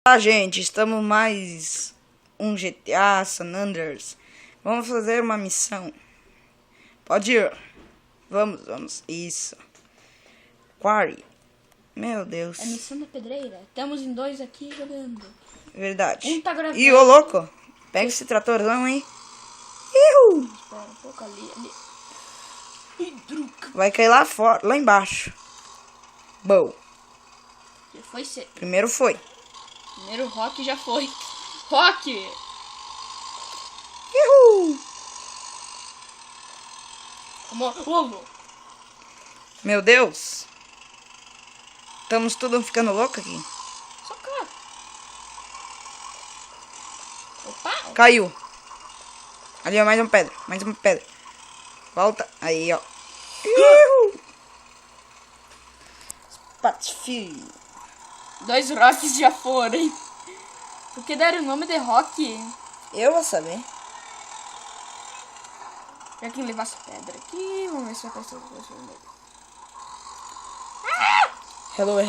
Gente, estamos mais um GTA San Andreas. Vamos fazer uma missão. Pode ir. Vamos. Isso. Quarry. Meu Deus. É missão da pedreira. Estamos em 2 aqui jogando. Verdade. Um tá gravando. Ih, ô louco. Pega esse tratorzão aí. Ihu. Espera um pouco ali. Ih, druca. Vai cair lá fora, lá embaixo. Bom. Já foi cedo. Primeiro foi. Primeiro Rock já foi. Rock! Ihu. Ovo! Meu Deus. Estamos todos ficando loucos aqui. Só cara. Opa! Caiu. Ali, ó, mais uma pedra. Volta. Aí, ó. Patife. 2 Rocks já foram, hein? Por que deram o nome de Rock? Eu vou saber. Já que levar essa pedra aqui, vamos ver se vai aparecer alguma coisa.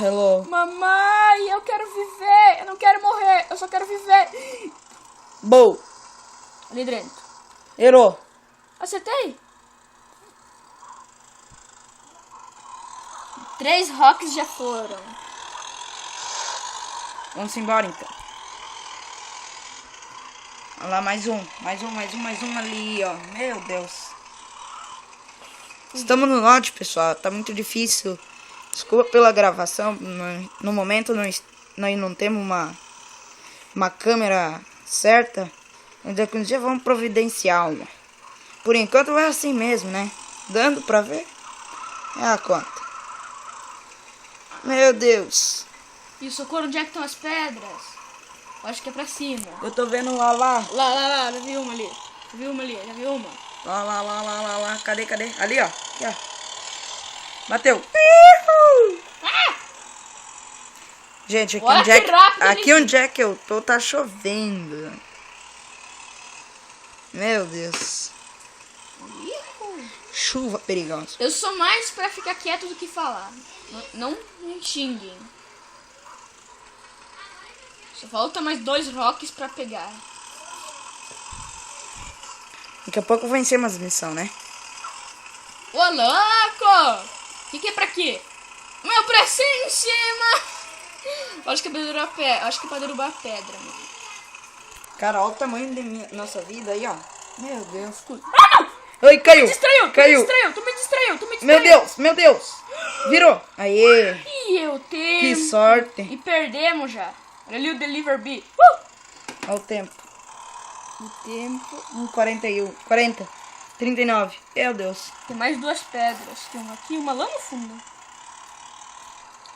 Hello. Mamãe, eu quero viver. Eu não quero morrer. Eu só quero viver. Boa. Ali dentro. Errou. Acertei. 3 Rocks já foram. Vamos embora, então. Olha lá, mais um ali, ó. Meu Deus. Estamos no lote, pessoal. Tá muito difícil. Desculpa pela gravação. No momento, nós não temos uma câmera certa. Daqui um dia vamos providenciar uma. Por enquanto vai assim mesmo, né? Dando pra ver. É a conta. Meu Deus. E o socorro, onde é que estão as pedras? Eu acho que é pra cima. Eu tô vendo lá. Lá, já vi uma ali. Já vi uma. Lá. Cadê? Ali, ó. Aqui, ó. Bateu. Gente, aqui onde é que eu tô, tá chovendo. Meu Deus. Chuva perigosa. Eu sou mais pra ficar quieto do que falar. Não me xinguem. Só falta mais 2 Rocks pra pegar. Daqui a pouco vencemos as missões, né? Ô, louco! O que é pra quê? Meu preço em cima! Acho que é pra derrubar a pedra, mano. Cara, olha o tamanho da nossa vida aí, ó. Meu Deus. Ai, caiu! Tu me distraiu! Meu Deus! Virou! Aê! E eu tenho. Que sorte! E perdemos já. Olha ali o Deliver B. Olha o tempo. O tempo. 1:41. 40. 39. Meu Deus. Tem mais 2 pedras. Tem uma aqui e uma lá no fundo.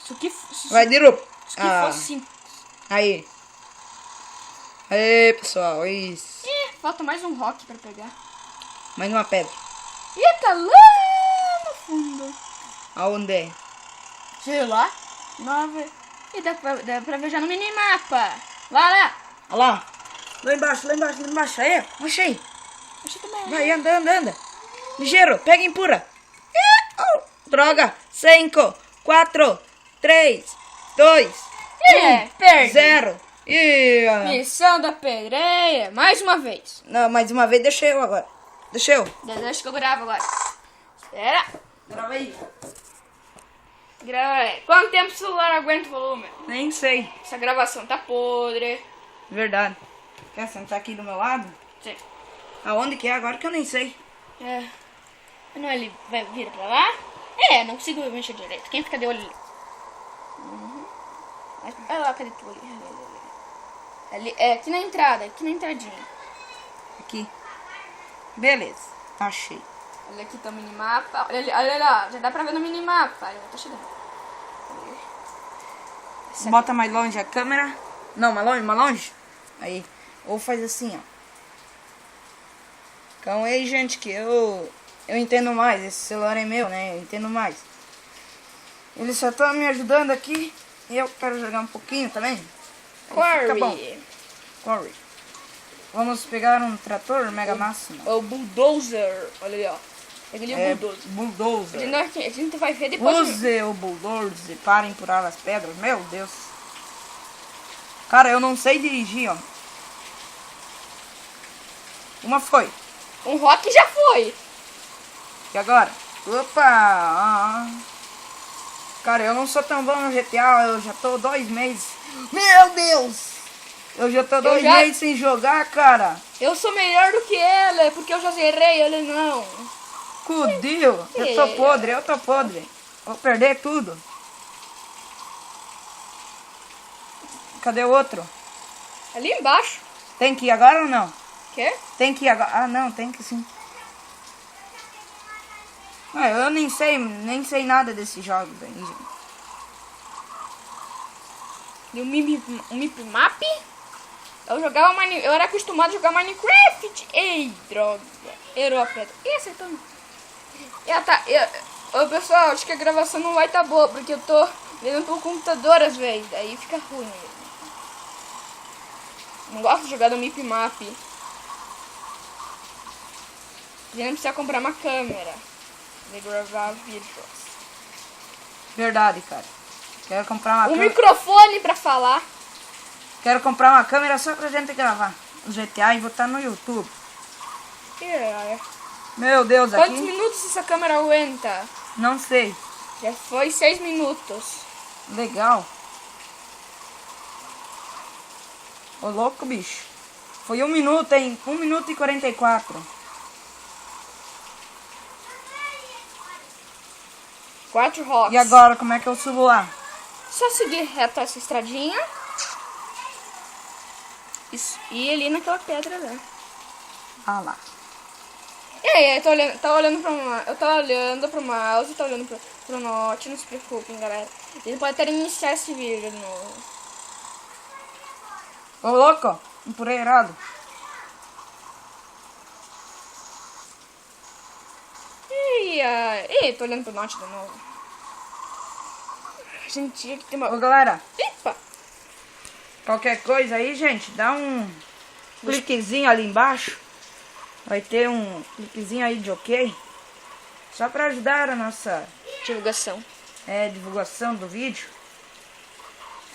Isso aqui. Vai, derruba. Isso aqui fosse simples. Aí. Aê, pessoal. Isso. Falta mais um Rock pra pegar. Mais uma pedra. Ih, tá lá no fundo. Aonde é? Sei lá. 9. E dá pra ver já no minimapa. Lá. Olha lá. Lá embaixo. Aí, achei. Achei também. Vai, anda. Ligeiro, pega e empurra. Droga. 5, 4, 3, 2, Perde. 0. Missão da pedreira. Mais uma vez. Não, mais uma vez, deixa eu agora. Deixa eu. Deixa que eu gravo agora. Espera. Grava aí. Grava aí. Quanto tempo o celular aguenta o volume? Nem sei. Essa gravação tá podre. Verdade. Quer sentar aqui do meu lado? Sim. Aonde que é agora que eu nem sei. É. Não, ele vai vir pra lá? Não consigo mexer direito. Quem fica de olho ali? Olha lá, cadê tu ali? É, aqui na entrada, aqui na entradinha. Aqui. Beleza. Achei. Olha aqui tá o minimapa. Olha lá, já dá pra ver no minimapa. Eu tô chegando. Bota mais longe a câmera. Não, mais longe. Aí. Ou faz assim, ó. Calma aí, gente, que eu entendo mais. Esse celular é meu, né? Eu entendo mais. Ele só tá me ajudando aqui. E eu quero jogar um pouquinho também. Fica bom. Quarry. Vamos pegar um trator mega máximo. O bulldozer. Olha ali, ó. Pega ali o bulldozer. Bulldozer. A gente vai ver depois. Use o bulldozer para empurrar as pedras. Meu Deus. Cara, eu não sei dirigir, ó. Uma foi. Um rock já foi. E agora? Opa! Cara, eu não sou tão bom no GTA, eu já tô 2 meses. Meu Deus! Eu já tô 2 meses sem jogar, cara. Eu sou melhor do que ele, porque eu já zerei, ele não. Cudil! Eu tô podre. Vou perder tudo. Cadê o outro? Ali embaixo. Tem que ir agora ou não? Quê? Tem que ir agora. Ah, não, tem que sim. Ah, eu nem sei nada desses jogos aí, gente. E o Mip Map? Eu era acostumado a jogar Minecraft. Ei, droga. Errou pedra. Ih, acertou. Ô, pessoal, acho que a gravação não vai estar boa, porque eu tô vendo pro computador às vezes. Aí fica ruim mesmo. Não gosto de jogar no Mip Map. A gente precisa comprar uma câmera de gravar vídeos. Verdade, cara. Quero comprar uma Um microfone pra falar. Quero comprar uma câmera só pra gente gravar o GTA e botar no YouTube. Meu Deus, aqui... Quantos minutos essa câmera aguenta? Não sei. Já foi 6 minutos. Legal. Ô, louco, bicho. Foi 1 minuto, hein? 1 minuto e 44. 4 rocks. E agora, como é que eu subo lá? Só seguir reto essa estradinha. E ali naquela pedra lá. Ah lá. E aí, eu tô olhando pro mouse, tô olhando pro note, não se preocupem, galera. Ele pode até iniciar esse vídeo de novo. Ô, louco, empurrei errado. Ih, tô olhando pro note de novo. A gente tinha que ter uma... Ô, galera, Epa! qualquer coisa aí, gente, dá um cliquezinho ali embaixo. Vai ter um cliquezinho aí de OK. Só para ajudar a nossa divulgação do vídeo.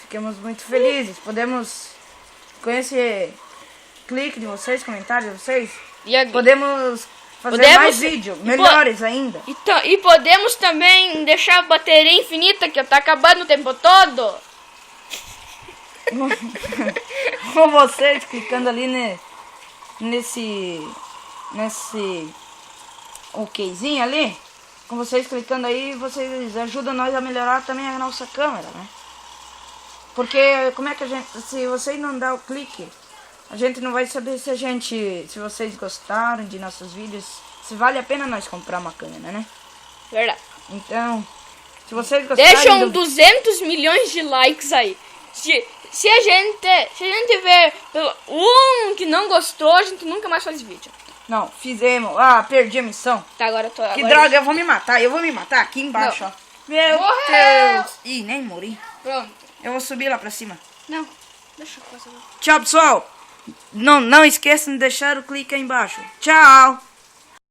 Ficamos muito felizes. Podemos, com esse clique de vocês, comentários de vocês, podemos fazer mais vídeos, melhores ainda. E podemos também deixar a bateria infinita, que tá acabando o tempo todo. Com vocês clicando ali nesse OKzinho ali, com vocês clicando aí, vocês ajudam nós a melhorar também a nossa câmera, né? Porque como é que se vocês não dão o clique, a gente não vai saber se vocês gostaram de nossos vídeos, se vale a pena nós comprar uma câmera, né? Verdade. Então, se vocês gostarem... Deixam 200 milhões de likes aí. Se a gente ver um que não gostou, a gente nunca mais faz vídeo. Não, fizemos. Ah, perdi a missão. Tá, agora eu tô... Que droga, eu vou me matar aqui embaixo, ó. Meu Deus. Ih, nem morri. Pronto. Eu vou subir lá pra cima. Não, deixa eu passar. Tchau, pessoal. Não esqueçam de deixar o clique aí embaixo. Tchau.